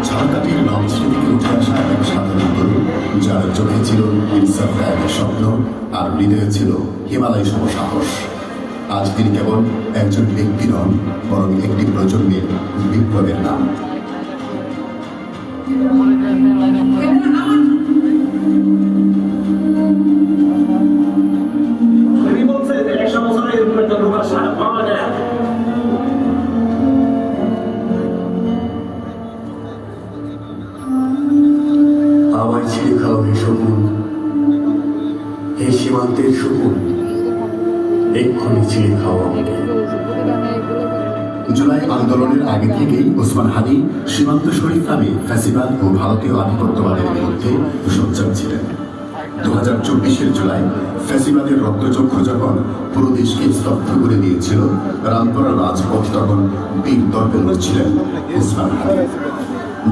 ঝালকাঠির নবশ্রী থেকে উঠে আসা এক সাধারণ তরুণ, যার চোখে ছিল ইনসাফ ন্যায়ের স্বপ্ন আর হৃদয়ে ছিল হিমালয় সম সাহস। আজ তিনি কেবল একজন ব্যক্তি নন, বরং একটি প্রজন্মের বিপ্লবের নাম। আমার ছিঁড়ে খাওয়া এই শকুন, এই সীমান্তের শকুন, এক্ষুনি ছিঁড়ে খাওয়া আমাকে। জুলাই আন্দোলনের আগে থেকেই ওসমান হাদি সীমান্ত শরীফ নামে ফ্যাসিবাদ ও ভারতীয় আধিপত্যবাদের বিরুদ্ধে সোচ্চার ছিলেন। 2024 জুলাই ফ্যাসিবাদের রক্তচক্ষু যখন পুরো দেশকে স্তব্ধ করে দিয়েছিল, রামপুরা রাজপথ তখন বীর দর্পে লড়ছিলেন ওসমান হাদি।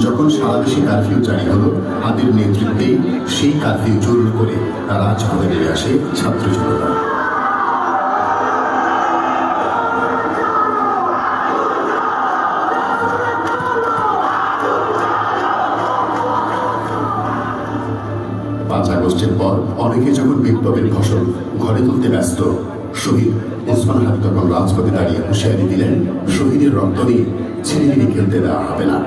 যখন সারা দেশে কারফিউ জারি হলো, হাদির নেতৃত্বেই সেই কারফিউ জোর করে রাজপথে নেমে আসে ছাত্র জনতা। আগস্টের পর অনেকে যখন বিপ্লবের ফসল ঘরে তুলতে ব্যস্ত, শহীদ ওসমান হাদি তখন রাজপথে দাঁড়িয়ে হুঁশিয়ারি দিলেন, শহীদের রক্ত নিয়ে ছিনিমিনি খেলতে দেওয়া হবে না।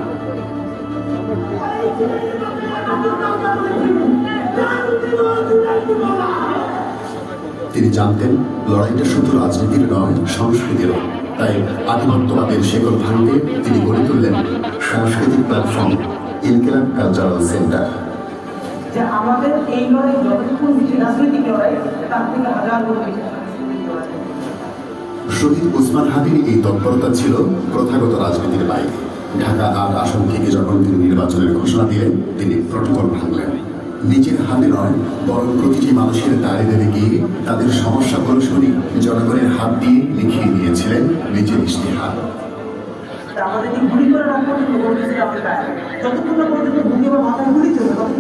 তিনি জানতেন লড়াইটা শুধু রাজনীতির নয়, সংস্কৃতিরও। তাই আধিপত্যবাদের শেকল ভাঙতে তিনি গড়ে তুললেন সাংস্কৃতিক প্ল্যাটফর্ম ইনকিলাব কালচারাল সেন্টার। আমাদের এই লড়াই যতটুকু রাজনৈতিক লড়াই, তার থেকে হাজার গুণ বেশি। শহীদ ওসমান হাদির এই তৎপরতা ছিল প্রথাগত রাজনীতির বাইরে। ঢাকা ৮ আসন থেকে যখন তিনি নির্বাচনের ঘোষণা দিলেন, তিনি প্রটোকল ভাঙলেন। নিজের হাতে নয়, বরং প্রতিটি মানুষের দ্বারে দ্বারে গিয়ে তাদের সমস্যাগুলো শুনে জনগণের হাত দিয়ে লিখিয়ে দিয়েছিলেন নিজের ইশতেহার। আমাদের গুলি করে রাখবো, যতক্ষণ না পর্যন্ত বুকে বা মাথায় গুলি চলবে।